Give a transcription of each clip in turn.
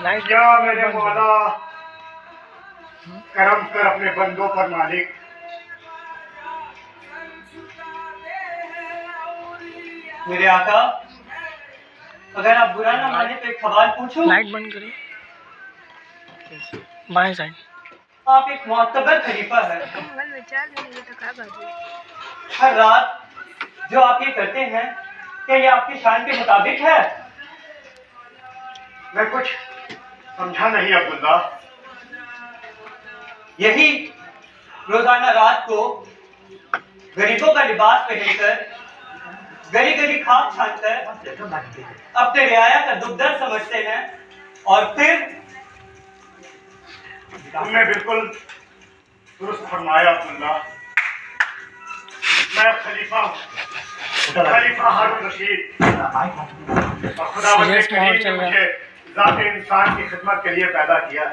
या मेरे मौला करम कर अपने बंदों पर मालिक। मेरे आका, अगर आप बुरा ना माने तो एक सवाल पूछूं? लाइट बंद करिए, बाएं साइड। आप एक मुअत्तबर खलीफा है। हर रात जो आप ये करते हैं, क्या ये आपकी शान के मुताबिक है? मैं कुछ समझा नहीं अब्दुल्ला। यही रोजाना रात को गरीबों का लिबास पहनकर, गली गली खाक छानकर अपने रियाया का दुख दर्द समझते हैं, और फिर तुमने बिल्कुल दुरुस्त फरमाया अब्दुल्ला। मैं खलीफा हूँ, खलीफा हारून रशीद, और खुदावंद ने करीम ने मुझे ज़ाते इंसान की खिदमत के लिए पैदा किया।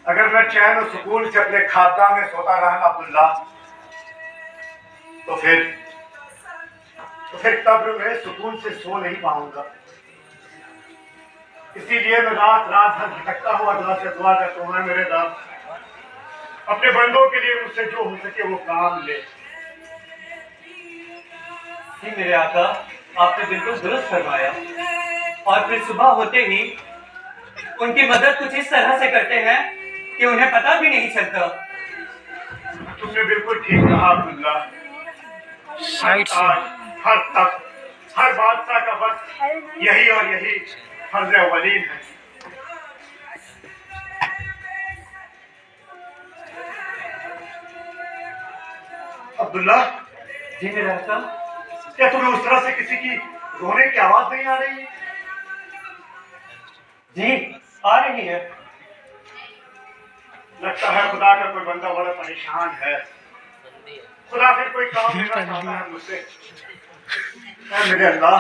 अगर मैं चैन और सुकून से अपने खाबगा में सोता रहा अब्दुल्ला, तो फिर कब्र में सुकून से सो नहीं पाऊंगा। इसीलिए मैं रात रात भर भटकता हुआ अल्लाह से दुआ करता हूँ, मेरे रब अपने बंदों के लिए मुझसे जो हो सके वो काम ले। जी मेरे आका, आपने बिल्कुल दुरुस्त फरमाया। और फिर सुबह होते ही उनकी मदद कुछ इस तरह से करते हैं कि उन्हें पता भी नहीं चलता। तुमने बिल्कुल ठीक कहा अब्दुल्ला। साइड से हर तक हर बादशाह का बस यही और यही फर्ज अव्वलीन है। अब्दुल्ला, जी मेरे आका। क्या तुम्हें उस तरह से किसी की रोने की आवाज नहीं आ रही है? जी आ रही है। लगता है खुदा का कोई बंदा बड़ा परेशान है। खुदा फिर कोई काम लेना चाहता है मुझसे। मेरे अल्लाह,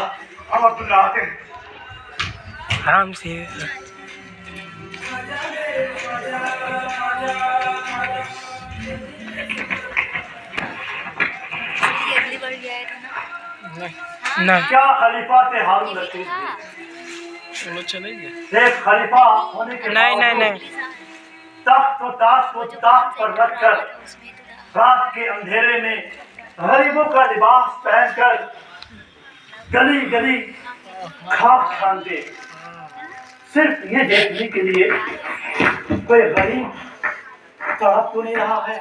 हम अब्दुल्ला आते हैं। आराम से। नहीं, क्या खलीफा थे हारून रशीद? चलो चलेंगे। शेख खलीफा होने के नहीं तख्त और ताज को ताक पर रखकर रात के अंधेरे में गरीबों का लिबास पहनकर गली गली खाक छानते, सिर्फ ये देखने के लिए कोई गरीब तड़प तो नहीं रहा है,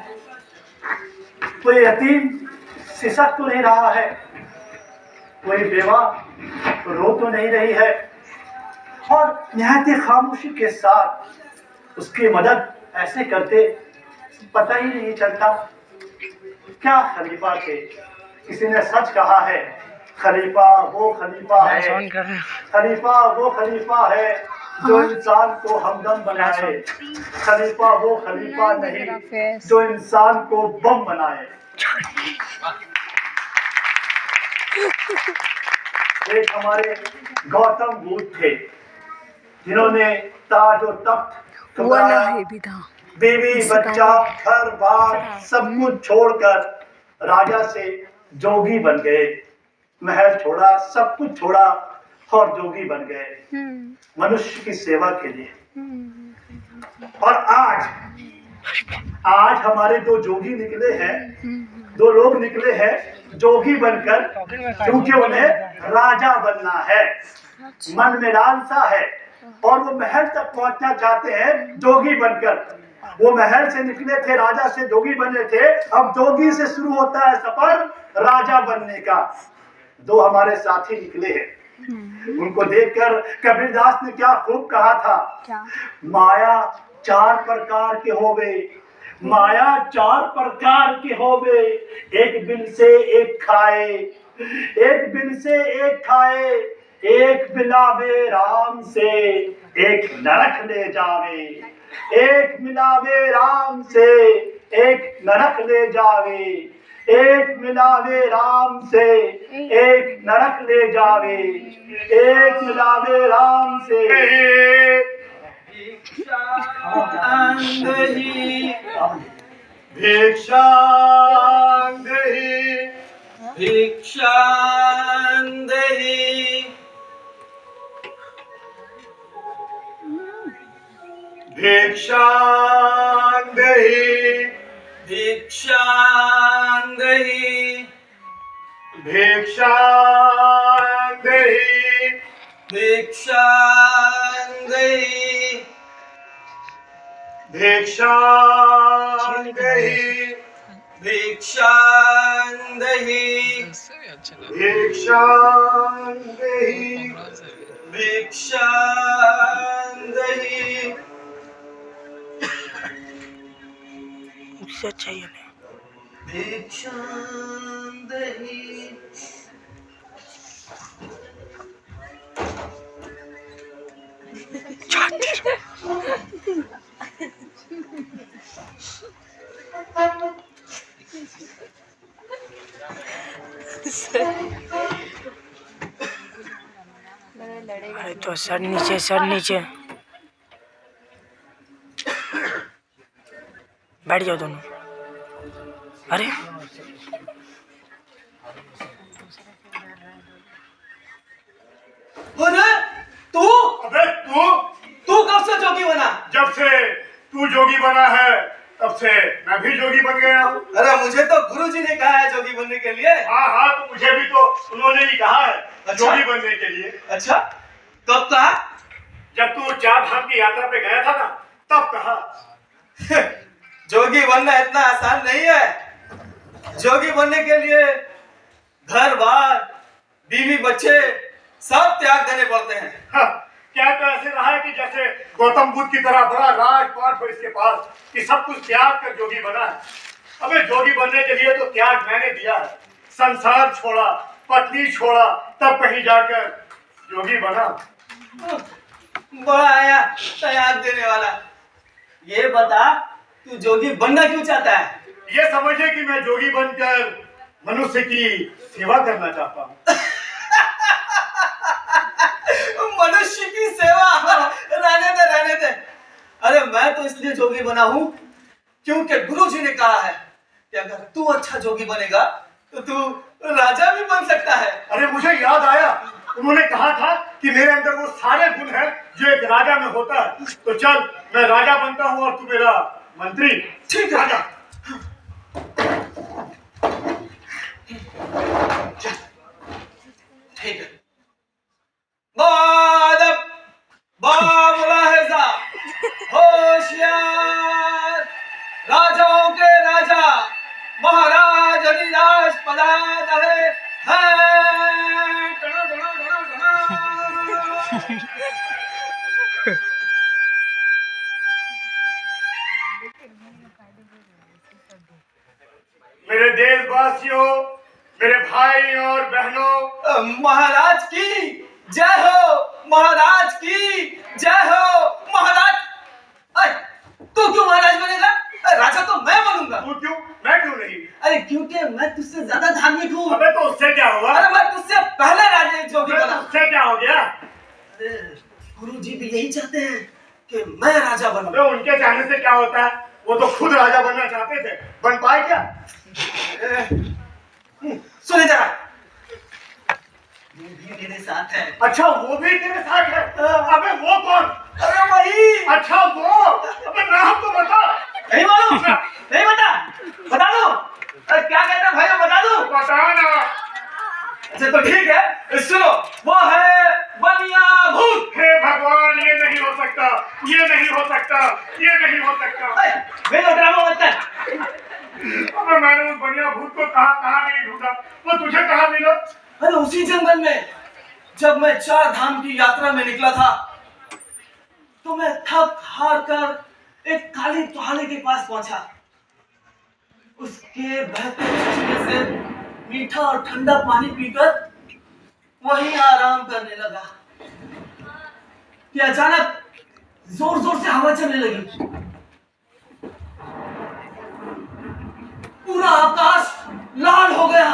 कोई यतीम सिसक तो नहीं रहा है, कोई बेवा रो तो नहीं रही है, और निहायत खामोशी के साथ उसकी मदद ऐसे करते पता ही नहीं चलता। क्या खलीफा थे? किसी ने सच कहा है, खलीफा वो खलीफा है, खलीफा वो खलीफा है जो इंसान को हमदम बनाए, खलीफा वो खलीफा नहीं जो इंसान को बम बनाए। एक हमारे गौतम बुद्ध थे जिन्होंने ताज और तख्त, बीवी बच्चा, घर बार सब कुछ छोड़कर राजा से जोगी बन गए। महल छोड़ा, सब कुछ छोड़ा और जोगी बन गए मनुष्य की सेवा के लिए। और आज हमारे दो जोगी निकले हैं, दो लोग निकले हैं जोगी बनकर, क्योंकि उन्हें राजा बनना है, मन में लालसा है और वो महल तक पहुंचना चाहते हैं जोगी बनकर। वो महल से निकले थे, राजा से जोगी बने थे, अब जोगी से शुरू होता है सफर राजा बनने का। दो हमारे साथी निकले हैं, उनको देखकर कबीरदास ने क्या खूब कहा था, माया चार प्रकार के होवे, माया चार प्रकार के होवे, एक बिन से एक खाए, एक बिन से एक खाए, एक मिलावे राम से एक नरक ले जावे, एक मिलावे राम से एक नरक ले जावे, एक मिलावे राम से एक नरक ले जावे, एक मिलावे राम से भिक्षां देहि भिक्षां देहि भिक्षां देहि भिक्षां देहि भिक्षां देहि भिक्षां देहि भिक्षां देहि भिक्षां देहि उससे अच्छा ही है भिक्षां देहि अरे तो सर नीचे बैठ जाओ दोनों। अरे अरे तू अबे तू कब से जोगी बना? जब से तू जोगी बना है तब से मैं भी जोगी बन गया हूँ। अरे मुझे तो गुरुजी ने कहा है जोगी बनने के लिए। हाँ तो मुझे भी तो उन्होंने ही कहा है अच्छा? जोगी बनने के लिए। अच्छा कब कहा? जब तू 4 धाम की यात्रा पे गया था ना तब कहा। जोगी बनना इतना आसान नहीं है। जोगी बनने के लिए घर बार बीवी बच्चे सब त्याग देने पड़ते हैं। हाँ, क्या तो ऐसे रहा है कि जैसे गौतम बुद्ध की तरह बड़ा राजपाट हो इसके पास कि सब कुछ त्याग कर जोगी बना है। अबे जोगी बनने के लिए तो त्याग मैंने दिया है। संसार छोड़ा, पत्नी छोड़ा, तब कहीं जाकर जोगी बना। बड़ा आया त्याग देने वाला। ये बता तू जोगी बनना क्यों चाहता है? ये समझे कि मैं जोगी बनकर मनुष्य की सेवा करना चाहता हूँ। मनुष्य की सेवा रहने दे। अरे मैं तो इसलिए जोगी बना हूँ क्योंकि गुरुजी ने कहा है कि अगर तू अच्छा जोगी बनेगा तो तू राजा भी बन सकता है। अरे मुझे याद आया, उन्होंने कहा था कि मेरे अंदर वो सारे गुण हैं जो एक राजा में होता है। तो चल मैं राजा बनता हूँ और तू मेरा मंत्री। ठीक है राजा। ठीक है। बाबला है साहब, होशियार राजाओं के राजा महाराज हरिदास पधार रहे हैं। मेरे देशवासियों, मेरे भाई और बहनों, महाराज की जय हो, महाराज की जय हो। महाराज तू क्यों महाराज बनेगा? राजा तो मैं बनूंगा। तू क्यों? मैं क्यों नहीं? अरे क्योंकि मैं तुझसे ज्यादा धार्मिक हूँ। अबे तो उससे क्या हुआ? अरे मैं तुझसे पहले राजा जोगी अबे तो बना। उससे क्या हो गया? अरे गुरुजी भी यही चाहते हैं कि मैं राजा बनूं। अबे उनके चाहने से क्या होता है? वो तो खुद राजा बनना चाहते थे, बन पाए क्या? सुने जरा, वो भी मेरे साथ है। अच्छा वो भी तेरे साथ है? अबे वो कौन? अरे वही। अच्छा वो, अबे नाम तो बता। नहीं मालूम? नहीं बता दो। अरे क्या कहते हैं भाई, बता दो। बता ना। अच्छा तो ठीक है, सुनो, वो है बनिया भूत। हे भगवान, ये नहीं हो सकता, ये नहीं हो सकता, ये नहीं हो सकता। मेरे ड्रामा मत कर। अबे मैंने उस बढ़िया भूत को कहाँ नहीं ढूंढा, वो तुझे कहाँ मिला? अरे उसी जंगल में जब मैं 4 धाम की यात्रा में निकला था तो मैं थक हार कर एक काली टोहाने के पास पहुंचा। उसके बहते चश्मे से मीठा और ठंडा पानी पीकर वहीं आराम करने लगा कि अचानक जोर जोर से हवा चलने लगी। पूरा आकाश लाल हो गया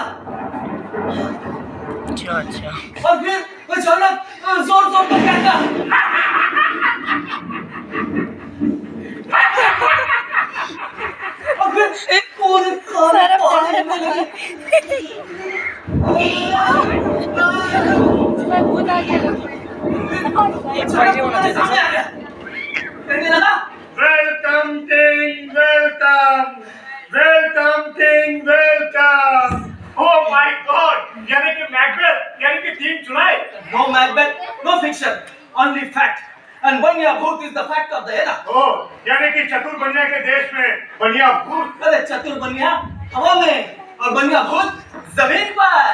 अच्छा और फिर अचानक जोर जोर पर कहता, और फिर एक पूरे काले पहाड़ में लगी। अचानक वो मेरे सामने आ गया। कहने लगा, सुनाए? No Macbeth, no fiction, only fact. And बनिया भूत is the fact of the era. ओ, यानी कि चतुर बनिया के देश में बनिया भूत। अरे चतुर बनिया हवा में और बनिया भूत जमीन पर।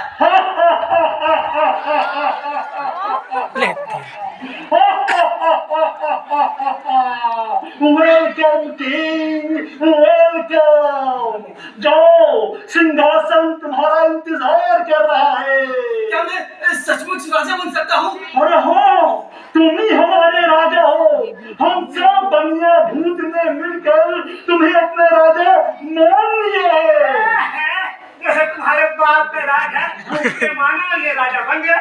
Welcome king, welcome. जाओ, सिंहासन तुम्हारा इंतजार कर रहा है। क्या मैं सचमुच राजा बन सकता हूँ? अरे हाँ, तुम ही हमारे राजा हो। हम सब बनिया भूत ने मिलकर तुम्हें अपने राजा मान लिए हैं। जैसे तुम्हारे बाप का राजा उसने माना, ये राजा बन गया।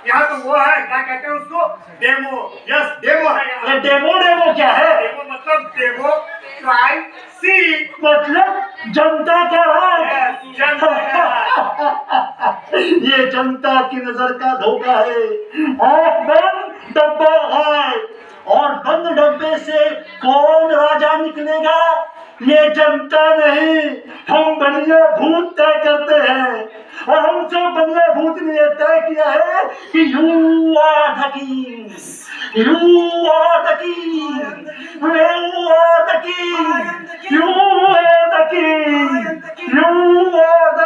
यहाँ तो वो है, क्या कहते हैं उसको, डेमो। यस, डेमो है यहाँ। डेमो क्या है? डेमो मतलब डेमोक्रेसी, मतलब जनता का राज। ये जनता की नजर का धोखा है। आँख बंद, डब्बा गायब। और बंद डब्बे से कौन राजा निकलेगा, ये जनता नहीं, हम बनिया भूत तय करते हैं। और हम सब बनिया भूत ने यह तय किया है कि you are the king, you are the king, you are the king, you are the king, you are the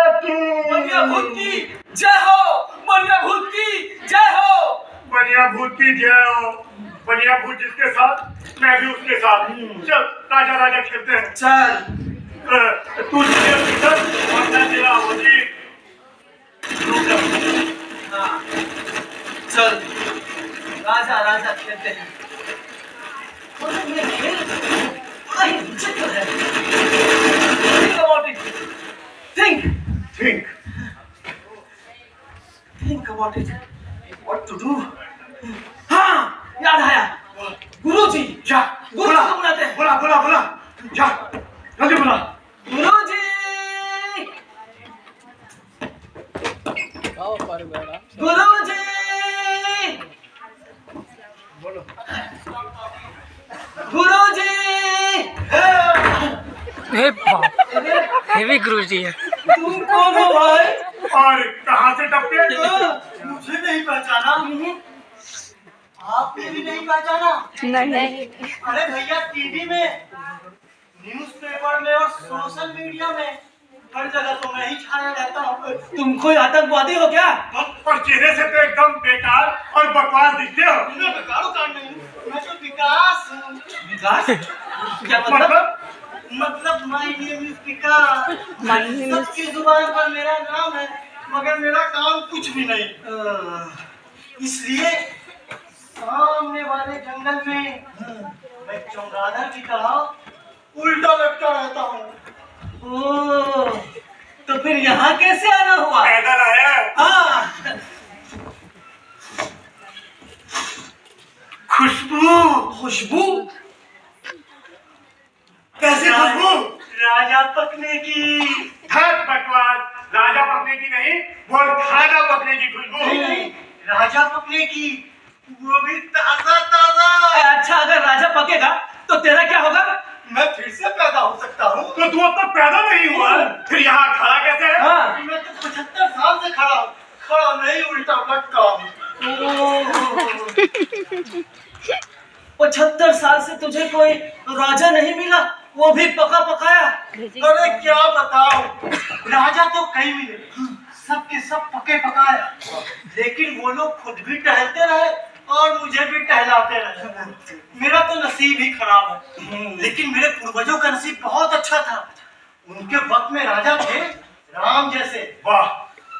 बनिया भूत किंग। की जय हो, बनिया भूत की जय हो। बनिया भूत की जय हो। बनिया भूत जिसके साथ, मैं भी उसके साथ। चल, राजा राजा खेलते हैं। चल तू जिसे और मैं तेरा वजीर। हाँ, चल राजा राजा खेलते हैं। और ये खेल बड़ा ही विचित्र है। Think about it. Think about it. What to do? हाँ, याद आया। गुरुजी, जा, गुरुजी को बुलाते हैं। बुला, जा, जल्दी बुला। गुरुजी, गुरुजी, गुरुजी। हे बाप, हेवी गुरुजी है। तुम कौन हो भाई? और कहाँ से टपके? मुझे नहीं पहचाना। आपने भी नहीं पहचाना? नहीं। अरे भैया, टीवी में, न्यूज़पेपर में और सोशल मीडिया में हर जगह तो मैं ही छाया रहता हूँ। तुम कोई आतंकवादी हो क्या? और चेहरे से तो एकदम बेकार और बकवास दिखते हो। मैं बेकार नहीं हूँ, मैं तो विकास हूँ। विकास? क्या मतलब? मतलब माय नेम इज विकास। सबकी जुबान पर मेरा नाम है, मगर मेरा काम कुछ भी नहीं। इसलिए सामने वाले जंगल में मैं चमगादड़ की तरह उल्टा लटका रहता हूँ। ओह, तो फिर यहाँ कैसे आना हुआ? पैदल आया। हाँ। खुशबू? कैसे खुशबू? राजा पकने की। हद बकवास, राजा पकने की नहीं, बोल खाना पकने की खुशबू। नहीं, राजा पकने की, वो भी ताजा ताजा। अच्छा, अगर राजा पकेगा तो तेरा क्या होगा? मैं फिर से पैदा हो सकता हूँ। तो तू अब तक पैदा नहीं हुआ, फिर यहाँ खड़ा कैसे है? हाँ। मैं तो 75 साल से खड़ा हूँ, खड़ा नहीं, उल्टा लटका हूँ। 75 साल से तुझे कोई राजा नहीं मिला, वो भी पका पकाया? अरे क्या बताऊं, राजा तो कई मिले, सबके सब पके पकाए, लेकिन वो लोग खुद भी टहलते रहे और मुझे भी टहलाते रहे। मेरा तो नसीब ही खराब है, लेकिन मेरे पूर्वजों का नसीब बहुत अच्छा था। उनके वक्त में राजा थे राम जैसे। वाह,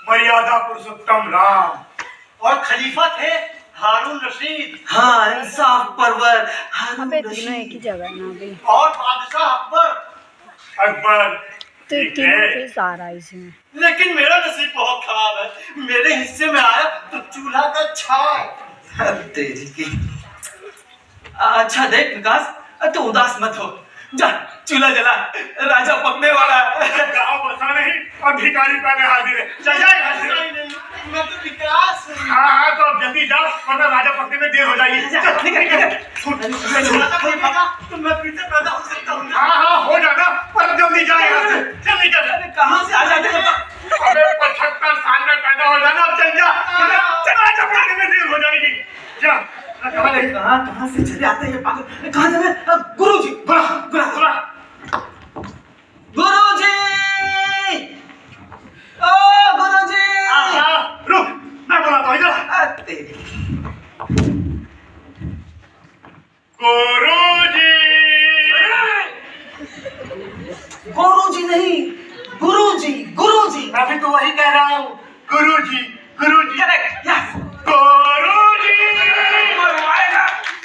मर्यादा पुरुषोत्तम राम। और खलीफा थे हारून रशीद। हाँ, इंसाफ परवर हारून तीनों एक ही रशीद। जगह है ना अभी। और बादशाह अकबर। अकबर तो ठीक तीनों है। फेस आ रहा है इसमें। लेकिन मेरा नसीब बहुत खराब है, मेरे हिस्से में आया तो चूल्हा का छाल। तेरी की। अच्छा देख विकास, तू उदास मत हो, जा चूल्हा जला, राजा पकने वाला है। गाँव बसा नहीं और भिखारी पहले हाजिर है। चल जा यहाँ से। मैं तो विकास हूँ। हाँ, तो अब जल्दी जा, वरना राजा पकने में देर हो जाएगी। चल, निकल। तो मैं फिर से पैदा हो सकता हूँ। हाँ, हो जाना, पर जल्दी जा यहाँ से। चल निकल। कहाँ से आ जाते हो? अबे 75 साल में पैदा हो जाना, अब चल जा। चला जा। कहाँ से चले आते हैं ये पागल? कहाँ जावे? गुरुजी, बुला, बुला, बुला। गुरुजी! ओ गुरुजी! रुक, मैं बुलाता हूँ इधर। तेरी गुरुजी। गुरुजी नहीं, गुरुजी, गुरुजी। मैं भी तो वही कह रहा हूँ, गुरुजी, गुरुजी। Correct, yes. गुरुजी।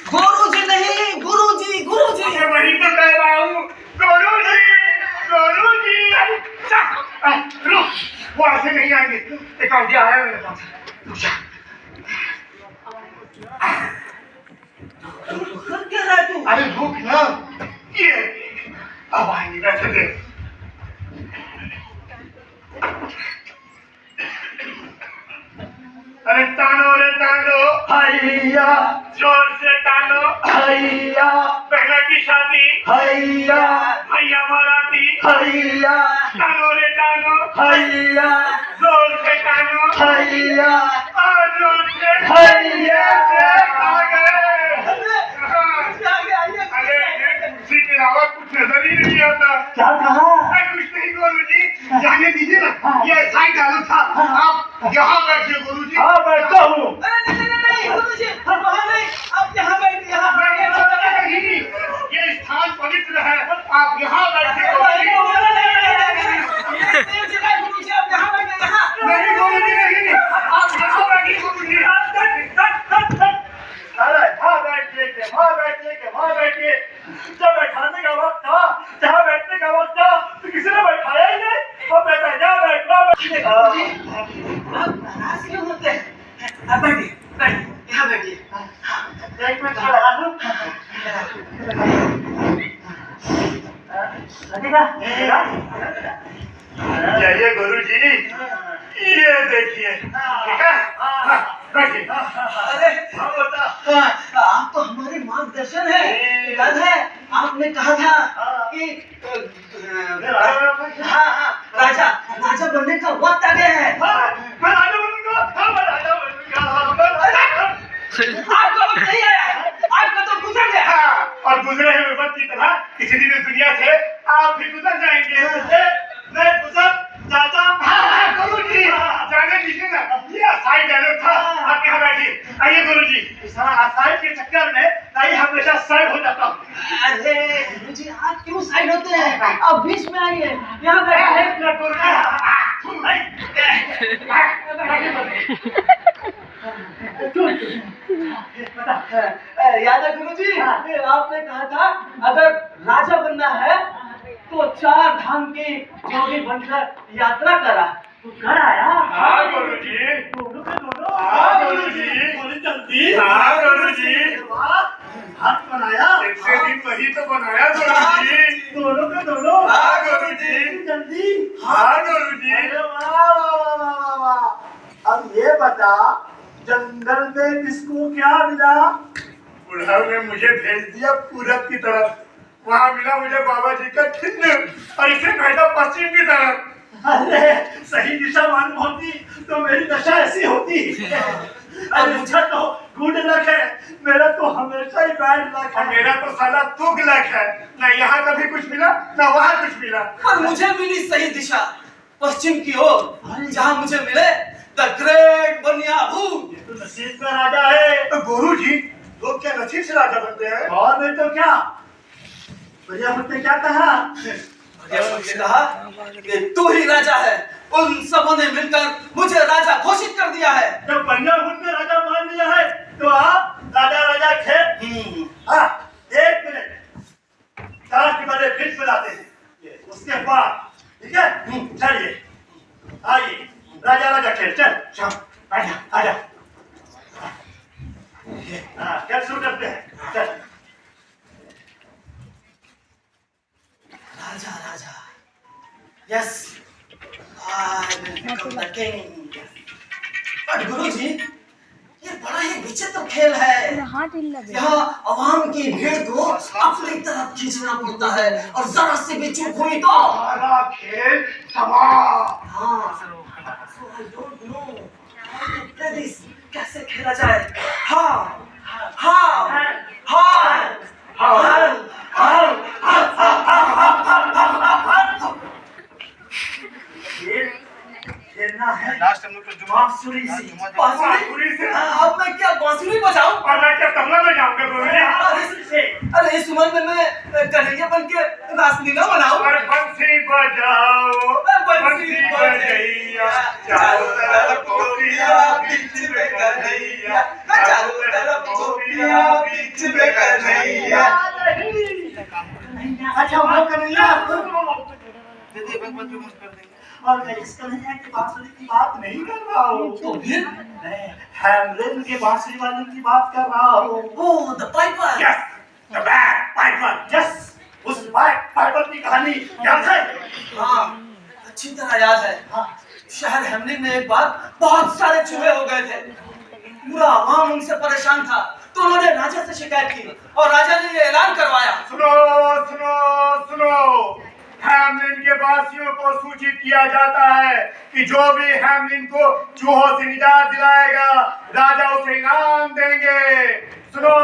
गुरुजी नहीं, गुरुजी, गुरुजी। मैं वही तो कह रहा हूँ, गुरुजी, गुरुजी। रुक, वो ऐसे नहीं आएंगे। एक आइडिया आया मेरे पास। रुक जा। क्या रहा है तू? अरे रुक ना, ये अब आएंगे वैसे देख। अरे तानो रे तानो, हैया, जोर से तानो, हैया, बहना की शादी, हैया, भैया बाराती, हैया, तानो रे तानो, हैया, जोर से तानो, हैया, और जोर से हैया, आ गए। अरे कुर्सी के अलावा कुछ नजर ही नहीं आता। क्या कहा? कुछ नहीं गुरुजी, जाने दीजिए ना, ये साइड डालो था। आप यहाँ बैठिए गुरुजी। हाँ बैठता हूँ। नहीं, गुरुजी, हम वहाँ नहीं, आप यहाँ बैठिए, यहाँ नहीं, ये स्थान पवित्र है, आप यहाँ बैठिए गुरुजी। गुरुजी, आप यहाँ बैठिए, यहाँ। नहीं गुरुजी नहीं, आप यहाँ बैठिए गुरुजी। अरे वहाँ बैठिए, जब बैठाने का वक्त था, जहाँ बैठने का वक्त था, तो किसी ने बैठाया ही नहीं। अब बैठा यहाँ बैठना। आप नाराज क्यों होते हैं? आप बैठिए, बैठिए, यहाँ बैठिए। एक मिनट लगा दूँ। जाइए गुरुजी, ये देखिए, ठीक है? बैठिए। अरे आप तो हमारे मार्गदर्शन है। याद है आपने कहा था कि हाँ, राजा बनने का वक्त आ गया है। मैं राजा बनूंगा। आपका वक्त नहीं आया है, आपका तो गुजर गया। और गुजरे हुए वक्त की तरह किसी दिन इस दुनिया से आप भी गुजर जाएंगे। मैं गुजर जाता। गुरुजी, जाने दीजिए ना, ये असाइड डायलॉग था। आप यहाँ बैठिए। आइए गुरुजी, इस असाइड के चक्कर में मैं हमेशा साइड हो जाता हूँ। अरे गुरुजी, आप क्यों साइड होते हैं? आप बीच में आइए, यहाँ बैठिए। याद है गुरुजी, आपने कहा था अगर राजा बनना है तो 4 धाम की जोगी बनकर यात्रा करा, तो कर आया। हाँ गुरुजी, दोनों के दोनों। हाँ गुरुजी, बोले जल्दी। हाँ गुरुजी, हाथ बनाया। इतने दिन वही तो बनाया गुरुजी। दोनों के दोनों। हाँ गुरुजी, जल्दी। हाँ गुरुजी। अब ये बता, जंगल में किसको क्या मिला? बुढ़ाऊ ने मुझे भेज दिया पूरब की तरफ। वहाँ मिला मुझे बाबा जी का चिन्ह और इसे भेजा पश्चिम की तरफ। अरे सही दिशा मालूम होती तो मेरी दशा ऐसी होती। अब मुझे तो गुड लक है, मेरा तो हमेशा ही बैड लक है। मेरा तो साला तुग लक है, ना यहाँ कभी कुछ मिला ना वहाँ कुछ मिला। पर मुझे मिली सही दिशा पश्चिम की ओर, जहाँ मुझे मिले द ग्रेट बनिया भूत। ये तो नसीब का राजा है। तो गुरुजी, लोग क्या नसीब से राजा बनते हैं? और नहीं तो क्या? भैया मुझे क्या कहा? ने कहा कि तू ही राजा है। उन सबों ने मिलकर मुझे राजा घोषित कर दिया है। जब बनिया भूत ने राजा मान लिया है तो आप राजा खेल। हाँ, 1 मिनट 4 बजे फिर बुलाते हैं। उसके बाद ठीक है, चलिए आइए, राजा खेल। चल आजा। हाँ, खेल शुरू करते हैं। चल। राजा, yes, I will become the king. पर गुरुजी, ये बड़ा ही विचित्र खेल है। यहाँ आवाम की भीड़ को अपनी तरफ खींचना पड़ता है और जरा से भी चूक हुई तो सारा खेल तबाह। हाँ, so I don't know how to play this, कैसे खेला जाए। हाँ, लेना है लास्ट हम लोग तो जुमा बांसुरी से। बांसुरी से? अब मैं क्या बांसुरी बजाऊं? और मैं क्या तबला में जाऊंगा गुरुजी? बांसुरी से। अरे इस उम्र में मैं कन्हैया बन के रासलीला बनाऊं? और बंसी बजाओ बंसी बजैया, चारों तरफ गोपियां बीच में कन्हैया, चारों तरफ गोपियां बीच में कन्हैया। अच्छा वो कन्हैया और मैं इस कन्हैया की बांसुरी की बात नहीं कर रहा हूँ। तो फिर? मैं हैमलिन के बांसुरी वाले की बात कर रहा हूँ। Oh, the piper. Yes, the back piper. Yes, उस बैक पाइपर की कहानी याद है? हाँ, अच्छी तरह याद है। हाँ। शहर हेमलिन में एक बार बहुत सारे चूहे हो गए थे। पूरा आवाम उनसे परेशान था, तो उन्होंने राजा से शिकायत की और राजा ने ये ऐलान करवाया। सुनो सुनो सुनो, हैमलिन के वासियों को सूचित किया जाता है कि जो भी हैमलिन को चूहों से निजात दिलाएगा, राजा उसे इनाम देंगे। सुनो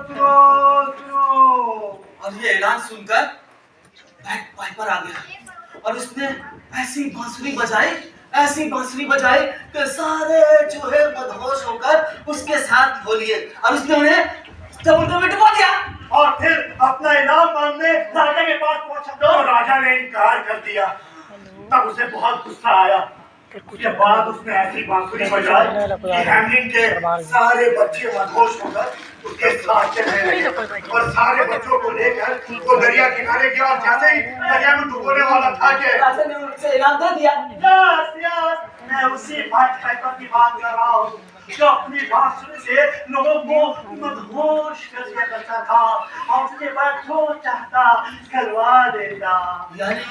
सुनो सुनो। और ये ऐलान सुनकर बैक पाइपर आ गया और उसने ऐसी बांसुरी बजाई कि सारे चूहे मदहोश होकर उसके साथ हो लिए और उसने उन्हें समुद्र में डुबा दिया। और फिर अपना इनाम मांगने राजा के पास पहुंचा तो राजा ने इनकार कर दिया। तब उसे बहुत गुस्सा आया। उसके बाद उसने ऐसी बांसुरी बजाई कि हैमलिन के सारे बच्चे मदहोश होकर उसके साथ चले गए और सारे बच्चों को लेकर वो दरिया किनारे गया और जैसे ही दरिया में डुबोने वाला था कि राजा ने उसे इनाम दे दिया। यस यस, मैं उसी बैक पाइपर की बात कर रहा हूँ जो अपनी बांसुरी से लोगों को मदहोश कर दिया करता था और उसके बाद जो चाहता करवा देता। यानी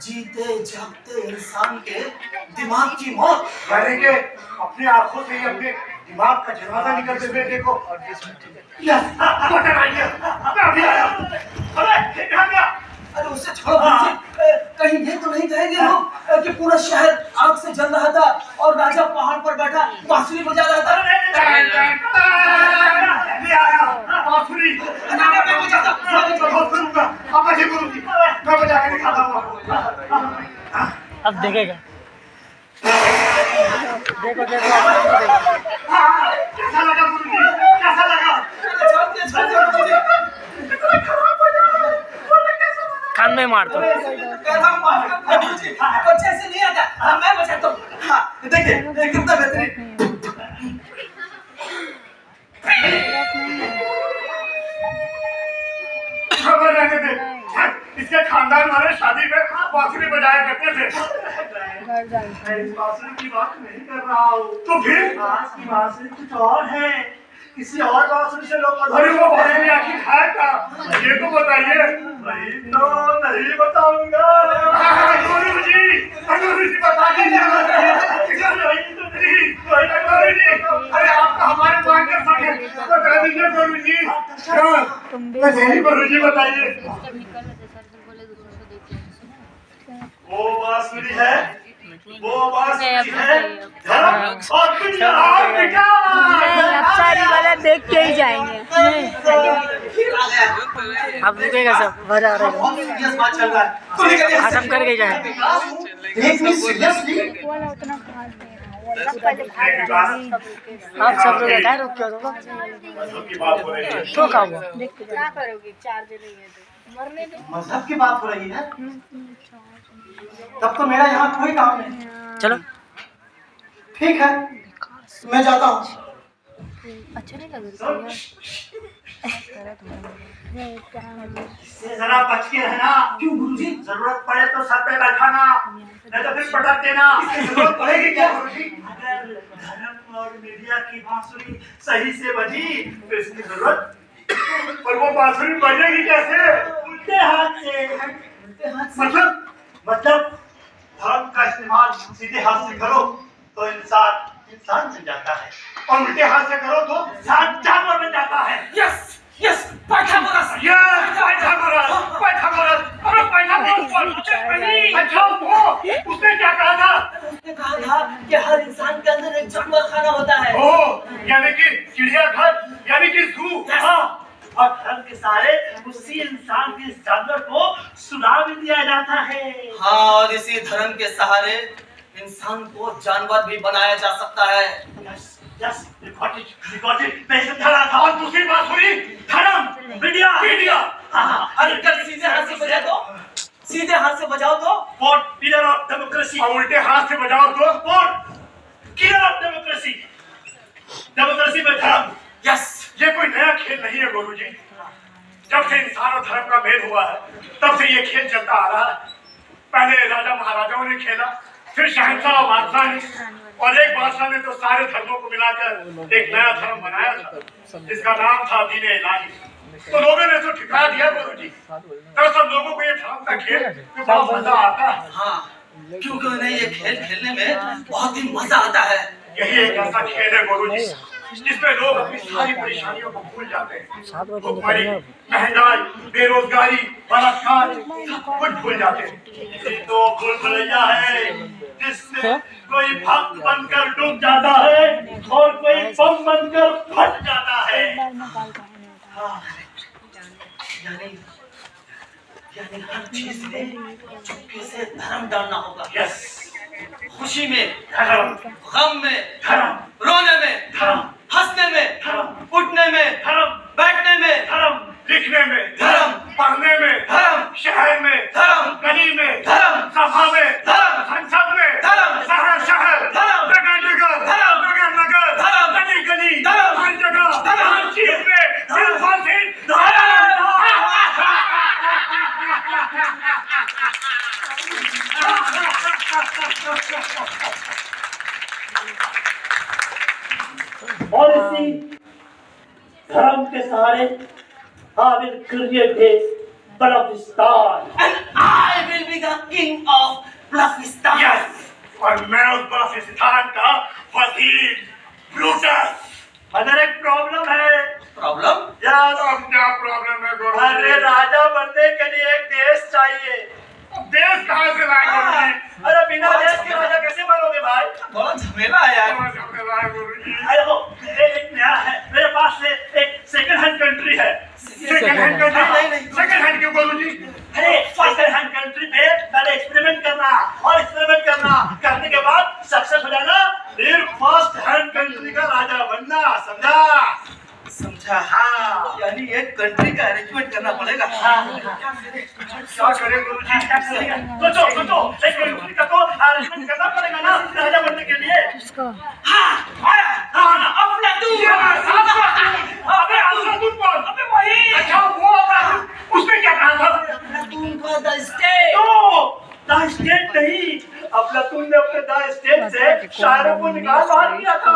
जीते जागते इंसान के दिमाग की मौत। यानी कि अपनी आंखों से ही अपने दिमाग का जनाजा निकलते हुए देखो। यस, बटन आ गया, मैं अभी आया। अरे ये कहाँ गया? अरे उसे छोड़ो गुरुजी। कहीं ये तो नहीं कहेंगे लोग कि पूरा शहर आग से जल रहा था और राजा पहाड़ पर बैठा बांसुरी बजा रहा था? मैं आया बांसुरी। मैं बजाता हूँ। बहुत करूँगा। अब मैं गुरुजी, मैं बजा के दिखाता हूँ आपको। अब देखेगा। देखो देखो कैसा लगा गुरुजी? कैसा लगा? छोड़ दिया गुरुजी। कान में मार दो। कह रहा हूँ माफ करना गुरुजी, बच्चे से नहीं आता। हाँ, मैं बजाता हूँ। हाँ, देखिए कितना बेहतरीन। खबर रहने दे। इसके खानदान वाले शादी में बांसुरी बजाया करते थे। मैं इस बांसुरी की बात नहीं कर रहा हूँ। तो फिर? आज की बांसुरी कुछ और है। किसी और बांसुरी से लोग अरे वो बांसुरी आखिर है क्या? ये तो बताइए। वही तो नहीं बताऊंगा। गुरुजी बता दीजिए। गुरुजी, अरे आप तो हमारे मांगे सके, बता दीजिए गुरुजी। नहीं गुरुजी बताइए। वो बांसुरी है, वो बांसुरी है धर्म और दुनिया और विकास। सारी वाला देख के ही जाएंगे। फिर आ गया। अब रुकेगा सब बजा रहे बहुत सीरियस बात चल रहा है। तो निकलिए। खत्म करके जाएंगे। सीरियसली वाला उतना खास नहीं है। वो सब पहले भाग रहा है। आप सब लोग क्या रुक क्यों दो की बात हो रही है। तो क्या हुआ? देख के क्या करोगे? चार्ज नहीं है तो मरने दो। मजहब की बात हो रही है, तब तो मेरा यहाँ कोई काम नहीं। चलो ठीक है, मैं जाता हूँ। अच्छा नहीं लग जरा बच के रहना। क्यों गुरुजी? जरूरत पड़े तो सर पे बैठाना, नहीं तो फिर पटक देना। जरूरत पड़ेगी क्या गुरुजी? अगर धर्म और मीडिया की बांसुरी सही से बजी तो इसकी जरूरत पर वो बांसुरी बजेगी कैसे? उल्टे हाथ से। मतलब धर्म का इस्तेमाल सीधे हाथ से करो तो इंसान बन जाता है और उल्टे हाथ से करो तो इंसान जानवर बन जाता है। Yes yes, Pythagoras. पाइथागोरस। अरे पाइथागोरस अच्छा वो उसने क्या कहा था? उसने कहा था कि हर इंसान के अंदर एक जानवर खाना होता है। ओ यानी कि चिड़ियाघर, यानी कि जू। हाँ, और धर्म के सारे उसी इंसान के जानवर को सुना भी दिया जाता है। हाँ, और इसी धर्म के सहारे इंसान को जानवर भी बनाया जा सकता है। Yes, you got it. मैं इसे धरा था। और दूसरी बात हुई धर्म, मीडिया, मीडिया। हाँ, अरे कर सीधे हाथ से बजा दो, सीधे हाथ से बजाओ तो। What pillar of democracy? और उल्टे हाथ से बजाओ तो What killer of democracy? Democracy में धर्म। यस, ये कोई नया खेल नहीं है गुरुजी। जब से इंसान और धर्म का मेल हुआ है तब से ये खेल चलता आ रहा है। पहले राजा महाराजाओं ने खेला, फिर शहंशाह और बादशाह ने, और एक बादशाह ने तो सारे धर्मों को मिलाकर एक नया धर्म बनाया था जिसका नाम था दीन इलाही। तो लोगों ने तो ठिकरा दिया गुरुजी। दरअसल लोगों को ये धर्म का खेल में बड़ा मजा आता है। हाँ, क्योंकि उन्हें ये खेल खेलने में बहुत ही मजा आता है। यही एक ऐसा खेल है गुरुजी जिसमें लोग अपनी सारी परेशानियों को भूल जाते हैं। भुखमरी, महंगाई, बेरोजगारी, बलात्कार सब कुछ भूल जाते हैं। ये तो भूल भुलैया है जिसमें कोई भक्त बनकर डूब जाता है और कोई बम बनकर फट जाता है। यानी यानी हर चीज में चुपके से धर्म डालना होगा। यस, खुशी में धर्म, गम में धर्म, रोने में धर्म, हंसने में धर्म, उठने में धर्म, बैठने में धर्म, लिखने में धर्म, पढ़ने में धर्म, शहर में धर्म, गली में धर्म, सभा में धर्म, संसद में धर्म, शहर शहर धर्म, नगर नगर धर्म, नगर नगर धर्म, गली गली धर्म, हर जगह धर्म, हर चीज में सिर्फ और सिर्फ और इसी धर्म के सहारे I will create a Balafistan. and I will be the king of Bluffistan. Yes, और मैं उस बलूचिस्तान का वजीर ब्रूटस। मगर एक प्रॉब्लम है। प्रॉब्लम? यार, अब क्या प्रॉब्लम है अरे गुरुजी? राजा बनने के लिए एक देश चाहिए। देश कहाँ से लाए गुरुजी? अरे बिना देश के राजा कैसे बनोगे भाई? बड़ा झमेला है यार। कहाँ से लाए गुरुजी? अरे देखो, एक नया है मेरे पास से एक सेकंड हैंड कंट्री है। सेकंड हैंड का नहीं। सेकंड हैंड क्यों गुरुजी? अरे सेकंड हैंड कंट्री पे पहले एक्सपेरिमेंट करना और एक्सपेरिमेंट करने के बाद सक्सेस हो जाना, फिर फर्स्ट हैंड कंट्री का राजा बनना। समझा? समझा? हाँ। यानी एक कंट्री का अरेंजमेंट करना पड़ेगा। क्या करें गुरुजी? सोचो सोचो, एक कंट्री का तो अरेंजमेंट करना पड़ेगा ना राजा बनने के लिए। हाँ, आया। अफलातून। अबे अफलातून कौन? अबे वही। अच्छा वो अफलातून, उसने क्या कहा था? अफलातून को द स्टेट। तो द स्टेट नहीं, अफलातून ने अपने द स्टेट से शायरों को निकाल बाहर किया था।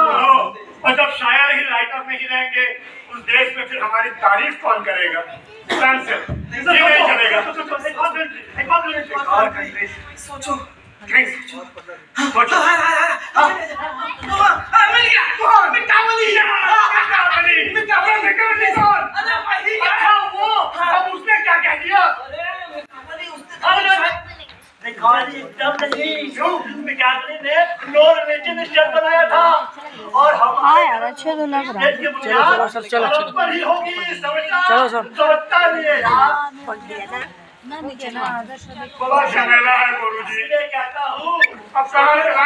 और जब शायर ही राइटर नहीं रहेंगे उस देश में फिर हमारी तारीफ कौन करेगा? कैंसिल, ये नहीं चलेगा। एक और कंट्री। सोचो। सोचो। मिल गया। कौन? मिठावली। मिठावली कौन? अरे वही। अच्छा वो, अब उसने क्या कह दिया? अरे मिठावली उसने भिखारी एकदम नहीं, भिखारी ने नॉन रिलीजियन स्टेट बनाया था और हाँ यार, अच्छे तो लग रहा है। की बुनियाद धर्म पर ही होगी। चलो सर। समझता नहीं है यार। मुझे ना आदर्श बड़ा झमेला है गुरुजी। इसलिए कहता हूँ अब कहाँ